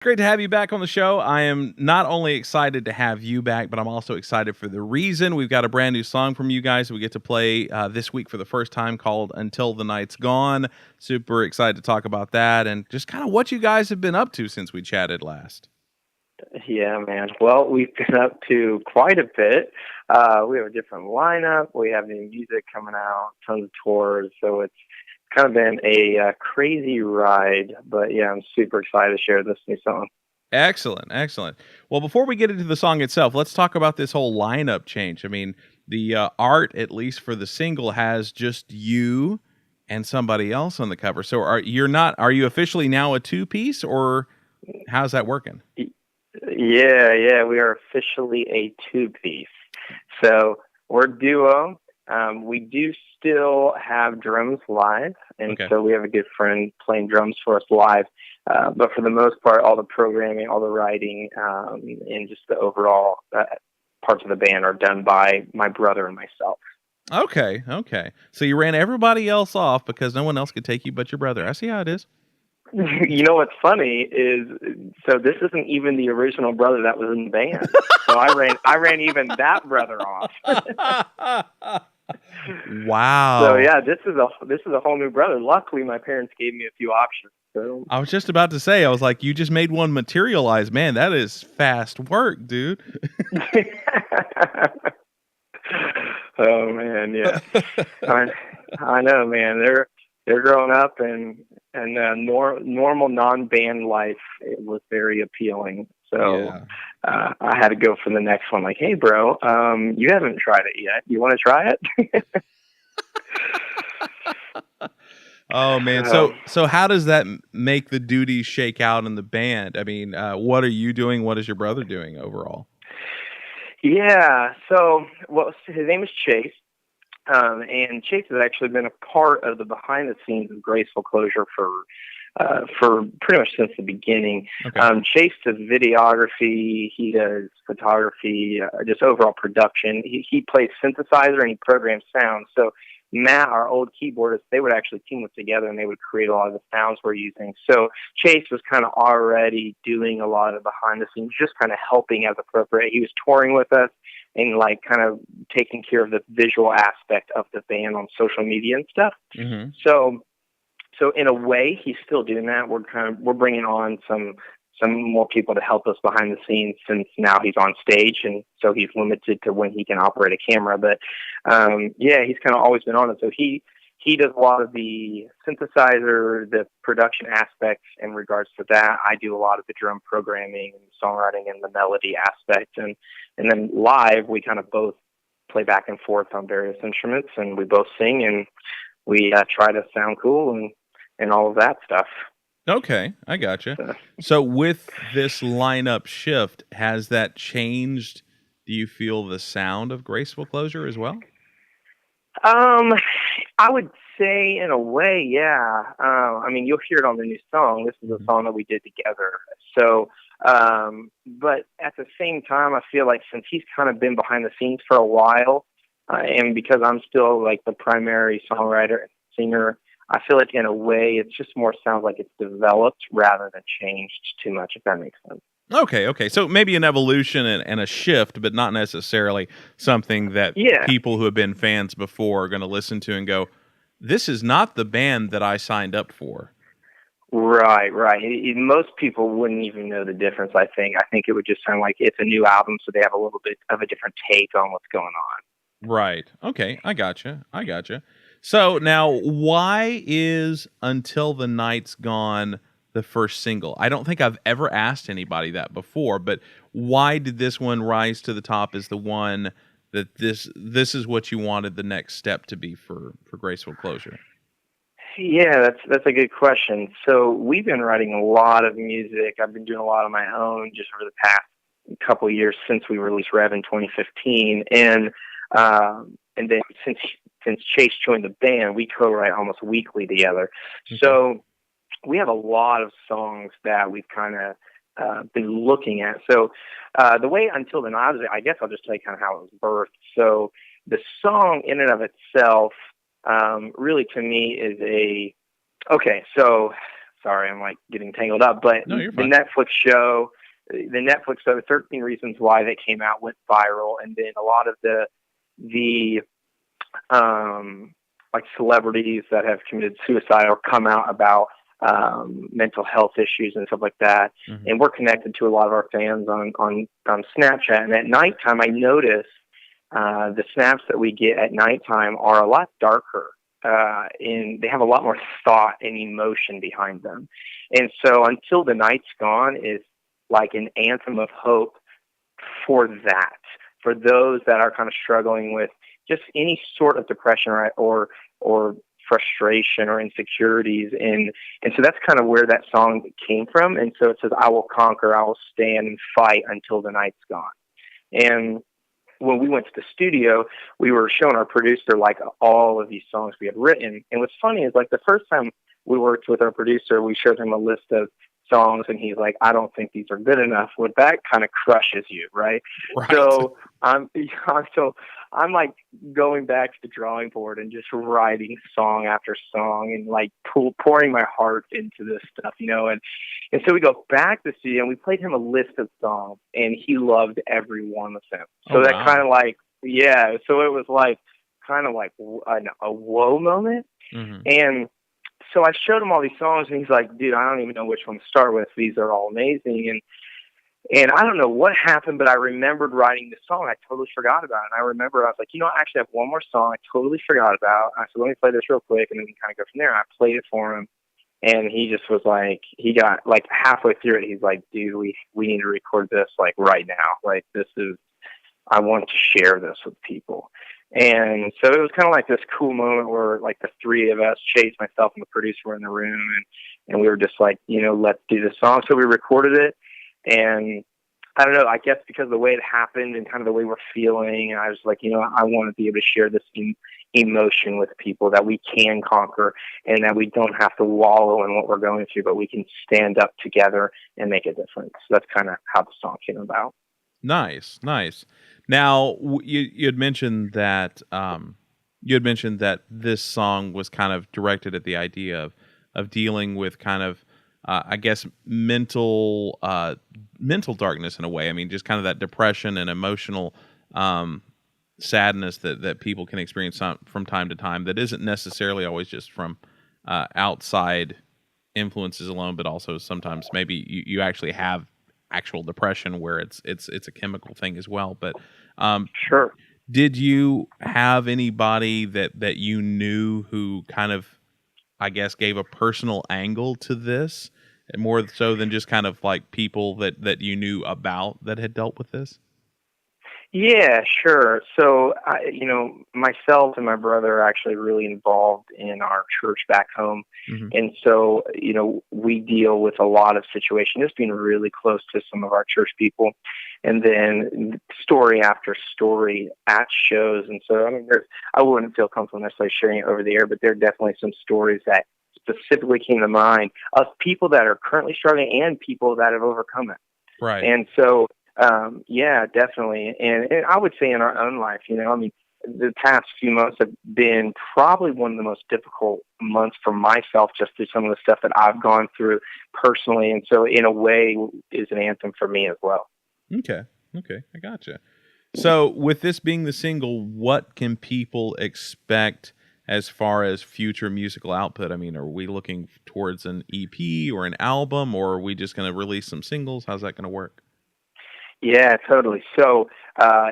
Great to have you back on the show. I am not only excited to have you back, but I'm also excited for the reason. We've got a brand new song from you guys we get to play this week for the first time called Until the Night's Gone. Super excited to talk about that and just kind of what you guys have been up to since we chatted last. Yeah, man. Well, we've been up to quite a bit. We have a different lineup. We have new music coming out, tons of tours. So it's kind of been a crazy ride. But yeah, I'm super excited to share this new song. Excellent, excellent. Well, before we get into the song itself, let's talk about this whole lineup change. I mean, the art, at least for the single, has just you and somebody else on the cover. So are you officially now a two-piece, or how's that working? Yeah, we are officially a two-piece. So we're a duo. We do still have drums live, and Okay. so we have a good friend playing drums for us live. But for the most part, all the programming, all the writing, and just the overall parts of the band are done by my brother and myself. Okay, okay. So you ran everybody else off because no one else could take you but your brother. I see how it is. You know what's funny is, so this isn't even the original brother that was in the band. So I ran even that brother off. So Wow. yeah, this is a whole new brother. Luckily, my parents gave me a few options. So I was just about to say, I was like, you just made one materialize. Man, that is fast work, dude. oh man, yeah, I, I know, man. They're growing up, and normal non-band life, it was very appealing. So Yeah. I had to go for the next one. Like, hey, bro, you haven't tried it yet. You want to try it? Oh man. so So how does that make the duties shake out in the band? I mean, what are you doing? What is your brother doing overall? yeah, so well, his name is Chase. And Chase has actually been a part of the behind the scenes of Graceful Closure for pretty much since the beginning. Okay. Chase does videography, he does photography, just overall production. He plays synthesizer and he programs sound. So Matt, our old keyboardist, they would actually team up together and they would create a lot of the sounds we're using. So Chase was kind of already doing a lot of behind the scenes, just kind of helping as appropriate. He was touring with us and like kind of taking care of the visual aspect of the band on social media and stuff. Mm-hmm. So in a way, he's still doing that. We're bringing on some more people to help us behind the scenes since now he's on stage, and so he's limited to when he can operate a camera. But yeah, he's kind of always been on it. So he does a lot of the synthesizer, the production aspects in regards to that. I do a lot of the drum programming and songwriting and the melody aspect, and then live we kind of both play back and forth on various instruments, and we both sing and we try to sound cool and all of that stuff. Okay, I gotcha. So, So with this lineup shift, has that changed? Do you feel the sound of Graceful Closure as well? um, I would say in a way, yeah. I mean, you'll hear it on the new song. This is a Mhm. song that we did together. So, but at the same time, I feel like since he's kind of been behind the scenes for a while, and because I'm still like the primary songwriter and singer, I feel like in a way it just more sounds like it's developed rather than changed too much, if that makes sense. Okay, okay. So maybe an evolution and a shift, but not necessarily something that Yeah, people who have been fans before are going to listen to and go, "This is not the band that I signed up for." right. Most people wouldn't even know the difference. I think it would just sound like it's a new album, so they have a little bit of a different take on what's going on. Right. Okay, I gotcha. I gotcha. So now, why is "Until the Night's Gone" the first single? I don't think I've ever asked anybody that before, but why did this one rise to the top as the one that this is what you wanted the next step to be for Graceful Closure? Yeah, that's a good question. So we've been writing a lot of music. I've been doing a lot on my own just over the past couple of years since we released Rev in 2015, and then since Chase joined the band, we co-write almost weekly together. Okay. So we have a lot of songs that we've kind of been looking at. So the way Until the Night, I guess I'll just tell you kind of how it was birthed. So the song in and of itself, really to me is okay. So sorry, I'm like getting tangled up, but No, you're the fine. Netflix show, 13 Reasons Why, that came out, went viral, and then a lot of the like celebrities that have committed suicide or come out about mental health issues and stuff like that. Hmm. And we're connected to a lot of our fans on Snapchat. And at nighttime, I notice the snaps that we get at nighttime are a lot darker. And they have a lot more thought and emotion behind them. And so Until the Night's Gone is like an anthem of hope for that, for those that are kind of struggling with just any sort of depression or frustration or insecurities, and so that's kind of where that song came from. And so it says, "I will conquer, I will stand and fight until the night's gone." And when we went to the studio, we were showing our producer like all of these songs we had written. And what's funny is like the first time we worked with our producer, we showed him a list of songs and he's like, "I don't think these are good enough." Well, that kind of crushes you, right? Right. So I'm like going back to the drawing board and just writing song after song and like pouring my heart into this stuff, and so we go back to the studio and we played him a list of songs and he loved every one of them. Oh So that kind wow. of like, yeah, so it was like kind of like a whoa moment. Hmm. And so I showed him all these songs, and he's like, "Dude, I don't even know which one to start with. These are all amazing." And I don't know what happened, but I remembered writing this song. I totally forgot about it. And I remember I was like, I actually have one more song I totally forgot about. I said, "Let me play this real quick," and then we kind of go from there. And I played it for him, and he just was like, he got like halfway through it. He's like, "Dude, we need to record this like right now. Like this is, I want to share this with people." And so it was kind of like this cool moment where like the three of us, Chase, myself, and the producer, were in the room, and we were just like, let's do this song. So we recorded it, and I don't know, I guess because of the way it happened and kind of the way we're feeling, I was like, I want to be able to share this emotion with people, that we can conquer and that we don't have to wallow in what we're going through, but we can stand up together and make a difference. So that's kind of how the song came about. Nice, nice. Now, you had mentioned that this song was kind of directed at the idea of dealing with kind of I guess mental darkness in a way. I mean, just kind of that depression and emotional um, sadness that people can experience from time to time. That isn't necessarily always just from outside influences alone, but also sometimes maybe you actually have actual depression where it's a chemical thing as well. But um, Sure. did you have anybody that you knew who kind of, I guess, gave a personal angle to this, and more so than just kind of like people that you knew about that had dealt with this? Yeah, sure. So, myself and my brother are actually really involved in our church back home. Hmm. And so, we deal with a lot of situations, just being really close to some of our church people. And then story after story at shows. And so, I mean, I wouldn't feel comfortable necessarily sharing it over the air, but there are definitely some stories that specifically came to mind of people that are currently struggling and people that have overcome it. Right. And so, yeah, definitely. And I would say in our own life, I mean, the past few months have been probably one of the most difficult months for myself, just through some of the stuff that I've gone through personally. And so in a way is an anthem for me as well. Okay. Okay. I gotcha. So, with this being the single, what can people expect as far as future musical output? I mean, are we looking towards an EP or an album, or are we just going to release some singles? How's that going to work? Yeah, totally. So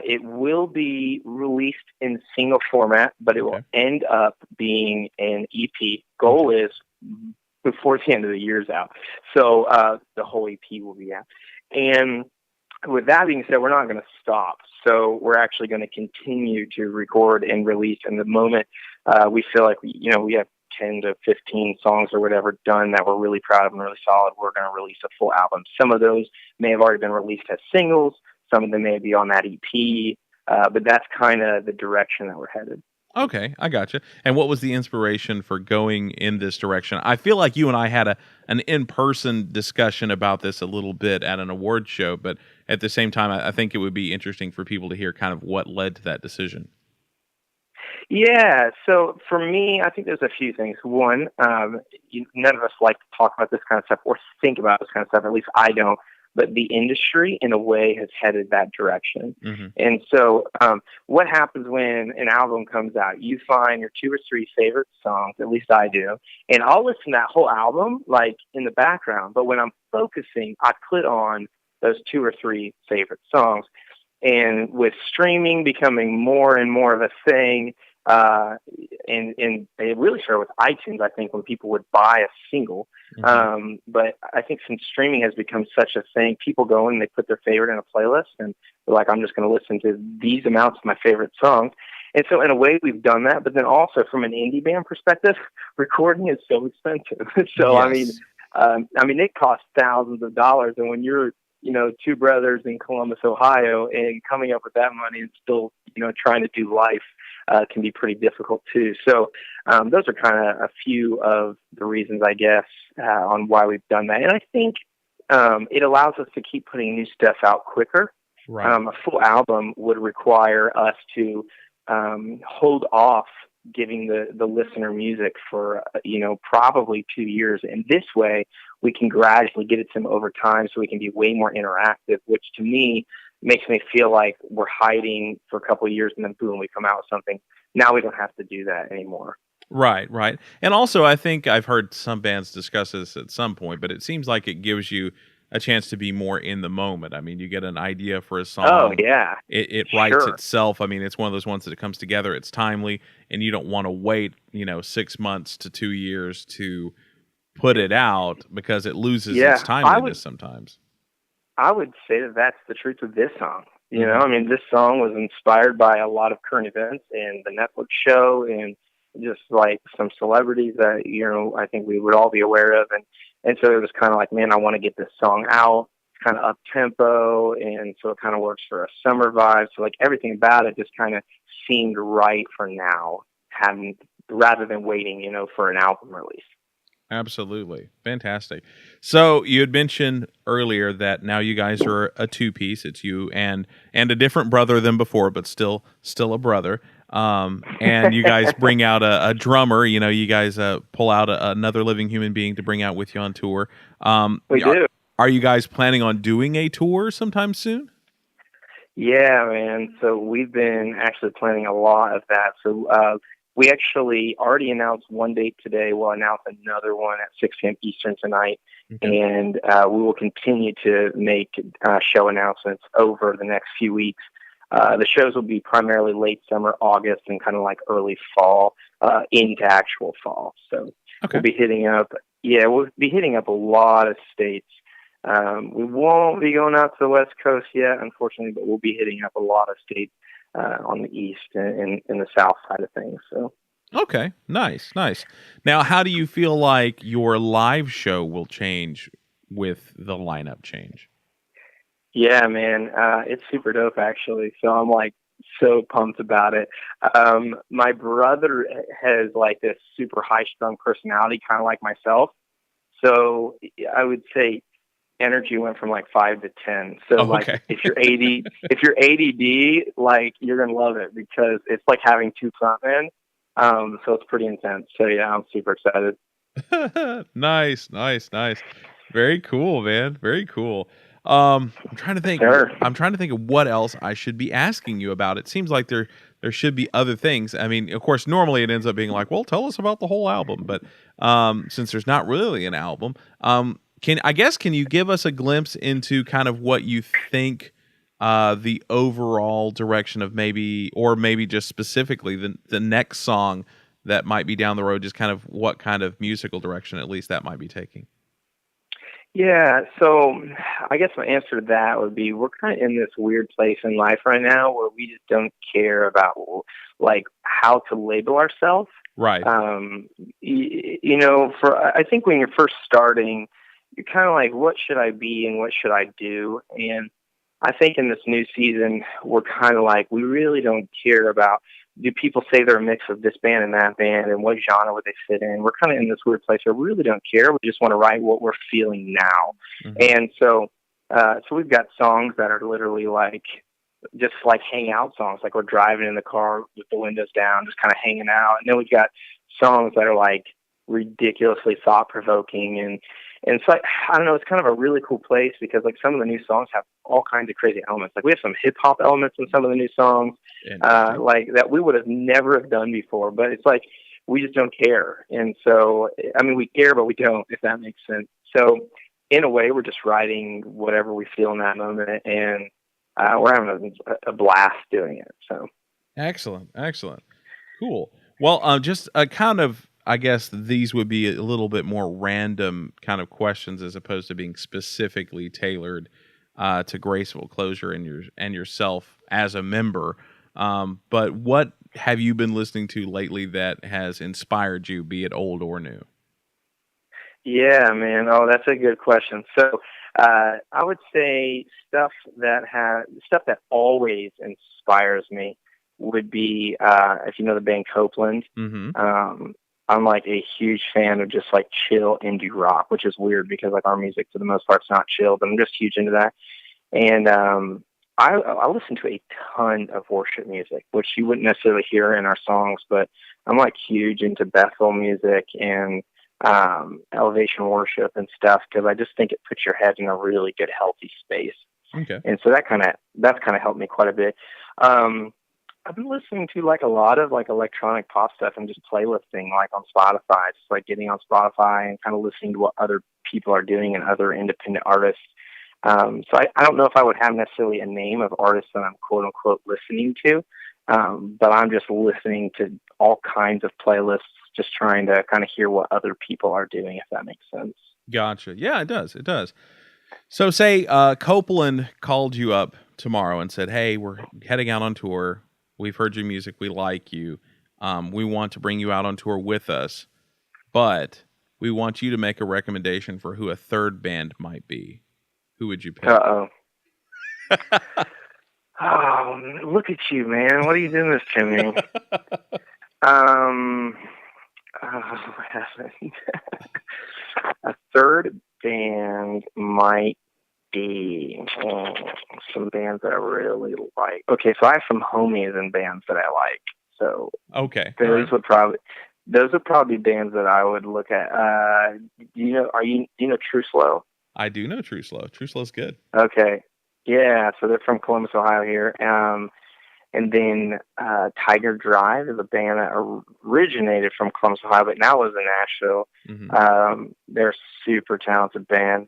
it will be released in single format, but it will Okay. end up being an EP. Okay. Goal is before the end of the year's out. So the whole EP will be out. And with that being said, we're not going to stop. So we're actually going to continue to record and release. And the moment we feel like we have 10 to 15 songs or whatever done that we're really proud of and really solid, we're going to release a full album. Some of those may have already been released as singles. Some of them may be on that EP. But that's kind of the direction that we're headed. Okay, I gotcha. And what was the inspiration for going in this direction? I feel like you and I had an in person discussion about this a little bit at an award show, but at the same time, I think it would be interesting for people to hear kind of what led to that decision. Yeah. So for me, I think there's a few things. One, none of us like to talk about this kind of stuff or think about this kind of stuff. At least I don't. But the industry, in a way, has headed that direction. Hmm. And so, what happens when an album comes out? You find your two or three favorite songs. At least I do, and I'll listen to that whole album like in the background. But when I'm focusing, I put on those two or three favorite songs. And with streaming becoming more and more of a thing, uh, and it really started with iTunes, I think, when people would buy a single. Hmm. But I think since streaming has become such a thing, people go in and they put their favorite in a playlist, and they're like, I'm just going to listen to these amounts of my favorite songs. And so, in a way, we've done that. But then also, from an indie band perspective, recording is so expensive. So, Yes. it costs thousands of dollars, and when you're two brothers in Columbus, Ohio, and coming up with that money and still, trying to do life can be pretty difficult too. So those are kind of a few of the reasons, I guess, on why we've done that. And I think it allows us to keep putting new stuff out quicker. Right. A full album would require us to hold off giving the listener music for probably 2 years, and this way we can gradually get it to them over time, so we can be way more interactive, which to me makes me feel like we're hiding for a couple of years and then boom, we come out with something. Now we don't have to do that anymore. Right, right. And also, I think I've heard some bands discuss this at some point, but it seems like it gives you a chance to be more in the moment. I mean, you get an idea for a Oh song, yeah, it writes sure. itself. I mean, it's one of those ones that it comes together, it's timely, and you don't want to wait, 6 months to 2 years to put it out because it loses its Yeah, I timeliness would sometimes. I would say that that's the truth of this song. Hmm. This song was inspired by a lot of current events and the Netflix show and just like some celebrities that, I think we would all be aware of. And so it was kind of like, man, I want to get this song out. It's kind of up tempo. And so it kind of works for a summer vibe. So like everything about it just kind of seemed right for now, having rather than waiting, for an album release. Absolutely. Fantastic. So you had mentioned earlier that now you guys are a two piece. It's you and a different brother than before, but still a brother. And you guys bring out a drummer. You guys pull out another living human being to bring out with you on tour. Um, We are, do. are you guys planning on doing a tour sometime soon? Yeah, man. So we've been actually planning a lot of that. So we actually already announced one date today. We'll announce another one at 6 p.m. Eastern tonight. Okay. And we will continue to make show announcements over the next few weeks. The shows will be primarily late summer, August, and kind of like early fall into actual fall. So Okay. we'll be hitting up, we'll be hitting up a lot of states. We won't be going out to the West Coast yet, unfortunately, but we'll be hitting up a lot of states on the East and in the South side of things. So, Okay. Nice. Nice. Now, how do you feel like your live show will change with the lineup change? yeah, man, it's super dope actually. So I'm like so pumped about it. My brother has like this super high strung personality, kind of like myself. So I would say energy went from like 5 to 10. So Oh, like okay. if you're ADD, like you're gonna love it because it's like having two frontmen. So it's pretty intense. So yeah, I'm super excited. Nice, nice, nice. Very cool, man. Very cool. I'm trying to think. Sure. I'm trying to think of what else I should be asking you about. It seems like there should be other things. I mean, of course, normally it ends up being like, well, tell us about the whole album. But since there's not really an album, can you give us a glimpse into kind of what you think the overall direction of maybe just specifically the next song that might be down the road, just kind of what kind of musical direction at least that might be taking? Yeah, so I guess my answer to that would be we're kind of in this weird place in life right now where we just don't care about like how to label ourselves. Right. For I think when you're first starting, you're kind of like, what should I be and what should I do? And I think in this new season, we're kind of like, we really don't care about, do people say they're a mix of this band and that band and what genre would they fit in? We're kind of in this weird place where we really don't care. We just want to write what we're feeling now. Hmm. And so we've got songs that are literally like just like hangout songs. Like we're driving in the car with the windows down, just kind of hanging out. And then we've got songs that are like ridiculously thought provoking, and it's like, I don't know, it's kind of a really cool place because like some of the new songs have all kinds of crazy elements. Like we have some hip hop elements in some of the new songs, like that we would have never have done before. But it's like we just don't care, and so I mean we care, but we don't, if that makes sense. So in a way, we're just writing whatever we feel in that moment, and we're having a blast doing it. So excellent, excellent, cool. Well, just a kind of, I guess these would be a little bit more random kind of questions as opposed to being specifically tailored to Graceful Closure and yourself as a member. But what have you been listening to lately that has inspired you, be it old or new? yeah, man. Oh, that's a good question. So I would say stuff that always inspires me would be if you know the band Copeland. Mm-hmm. I'm like a huge fan of just like chill indie rock, which is weird because like our music for the most part is not chill, but I'm just huge into that. And I listen to a ton of worship music, which you wouldn't necessarily hear in our songs, but I'm like huge into Bethel music and elevation worship and stuff because I just think it puts your head in a really good, healthy space. Okay. And so that's kind of helped me quite a bit. I've been listening to like a lot of like electronic pop stuff and just playlisting like on Spotify, just like getting on Spotify and kind of listening to what other people are doing and other independent artists. So I don't know if I would have necessarily a name of artists that I'm quote unquote listening to, but I'm just listening to all kinds of playlists, just trying to kind of hear what other people are doing, if that makes sense. Gotcha. Yeah, it does. It does. So say Copeland called you up tomorrow and said, "Hey, we're heading out on tour. We've heard your music. We like you. We want to bring you out on tour with us, but we want you to make a recommendation for who a third band might be. Who would you pick?" Uh-oh. Oh, look at you, man. What are you doing this to me? A third band might be some bands that I really like. Okay, so I have some homies in bands that I like. So okay, those would probably be bands that I would look at. Do you know True Slow? I do know True Slow. True Slow's good. Okay. Yeah, so they're from Columbus, Ohio here. And then Tiger Drive is a band that originated from Columbus, Ohio, but now lives in Nashville. Mm-hmm. They're a super talented band.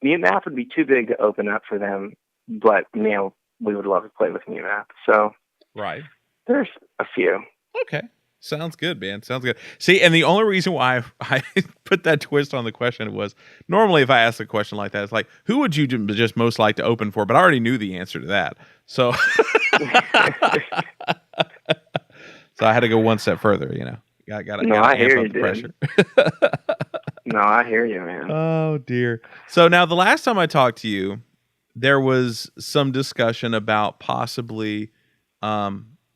Mute Math would be too big to open up for them, but we would love to play with Mute Math. So right, there's a few. Okay. Sounds good, man. Sounds good. See, and the only reason why I put that twist on the question was normally if I ask a question like that, it's like, who would you just most like to open for? But I already knew the answer to that. So, so I had to go one step further, Got to amp up the pressure. No, I hear you, man. Oh, dear. So now the last time I talked to you, there was some discussion about possibly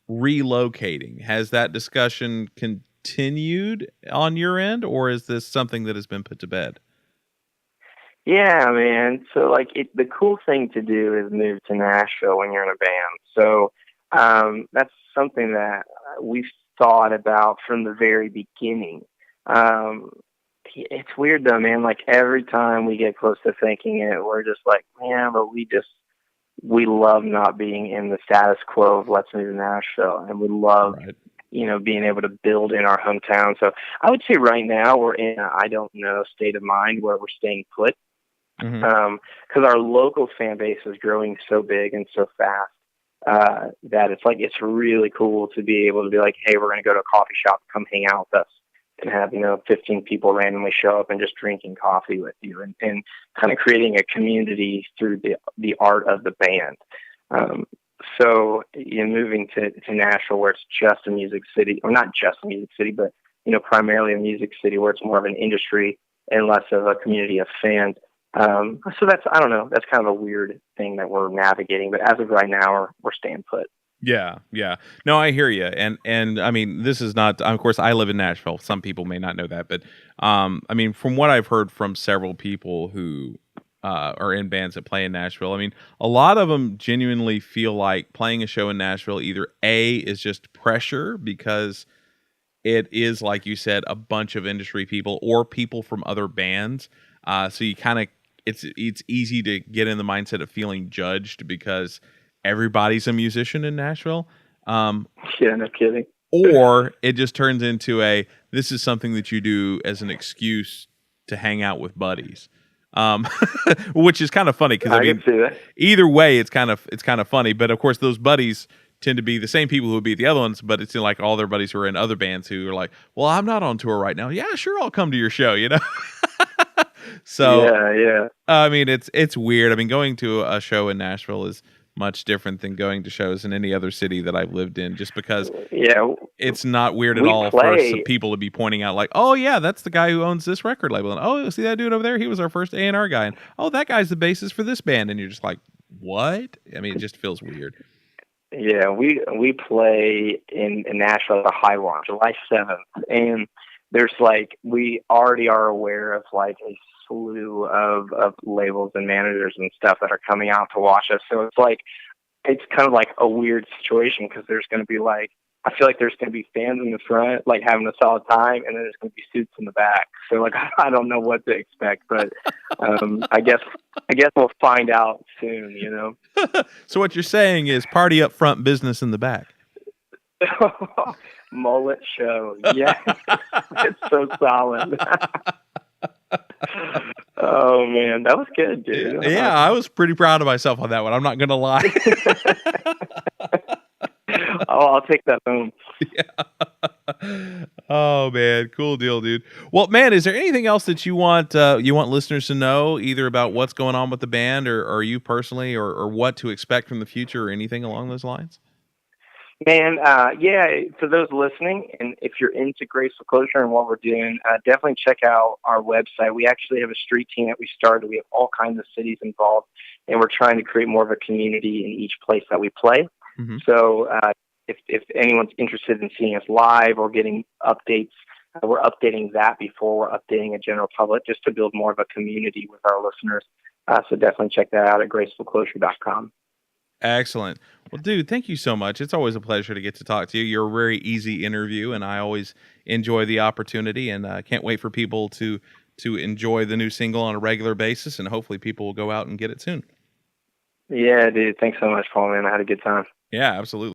relocating. Has that discussion continued on your end, or is this something that has been put to bed? Yeah, man. So like the cool thing to do is move to Nashville when you're in a band. So that's something that we've thought about from the very beginning. It's weird though, man. Like every time we get close to thinking it, we're just like, man, but we love not being in the status quo of let's move to Nashville, and we love, being able to build in our hometown. So I would say right now we're in a I don't know state of mind where we're staying put, because our local fan base is growing so big and so fast that it's really cool to be able to be like, hey, we're going to go to a coffee shop, come hang out with us, and have 15 people randomly show up and just drinking coffee with you, and kind of creating a community through the art of the band. So moving to Nashville, where it's just a music city, or not just a music city, but primarily a music city where it's more of an industry and less of a community of fans. So I don't know, that's kind of a weird thing that we're navigating, but as of right now, we're staying put. Yeah. No, I hear you. And I mean, this is not, of course, I live in Nashville. Some people may not know that, but I mean, from what I've heard from several people who or in bands that play in Nashville. I mean, a lot of them genuinely feel like playing a show in Nashville either A is just pressure because it is, like you said, a bunch of industry people or people from other bands. So you kind of it's easy to get in the mindset of feeling judged because everybody's a musician in Nashville. Yeah, no kidding. Or it just turns into this is something that you do as an excuse to hang out with buddies. Um, which is kind of funny because I I can mean, see that. either way, it's kind of funny. But of course, those buddies tend to be the same people who would be at the other ones. But it's like all their buddies who are in other bands who are like, "Well, I'm not on tour right now. Yeah, sure, I'll come to your show." So Yeah, yeah. I mean, it's weird. I mean, going to a show in Nashville is much different than going to shows in any other city that I've lived in, just because Yeah, it's not weird at we all for some play. people to be pointing out like, oh yeah, that's the guy who owns this record label, and oh, see that dude over there, he was our first A&R guy, and oh, that guy's the bassist for this band, and you're just like, what? I mean, it just feels weird. Yeah, we play in Nashville at the High One, July 7th, and there's like we already are aware of like a slew of labels and managers and stuff that are coming out to watch us. So it's kind of like a weird situation because there's going to be like I feel like there's going to be fans in the front like having a solid time, and then there's going to be suits in the back. So like I don't know what to expect, but I guess we'll find out soon. So what you're saying is party up front, business in the back. Mullet show, yeah, it's so solid. Oh man, that was good, dude. Yeah, I was pretty proud of myself on that one. I'm not gonna lie. Oh, I'll take that home. Yeah. Oh man, cool deal, dude. Well, man, is there anything else that you want listeners to know, either about what's going on with the band, or you personally, or what to expect from the future, or anything along those lines? Man, yeah, for those listening, and if you're into Graceful Closure and what we're doing, definitely check out our website. We actually have a street team that we started. We have all kinds of cities involved, and we're trying to create more of a community in each place that we play. Mm-hmm. So if anyone's interested in seeing us live or getting updates, we're updating that before we're updating a general public, just to build more of a community with our listeners. So definitely check that out at gracefulclosure.com. Excellent. Well, dude, thank you so much. It's always a pleasure to get to talk to you. You're a very easy interview, and I always enjoy the opportunity, and can't wait for people to enjoy the new single on a regular basis, and hopefully people will go out and get it soon. Yeah, dude. Thanks so much, Paul, man. I had a good time. Yeah, absolutely.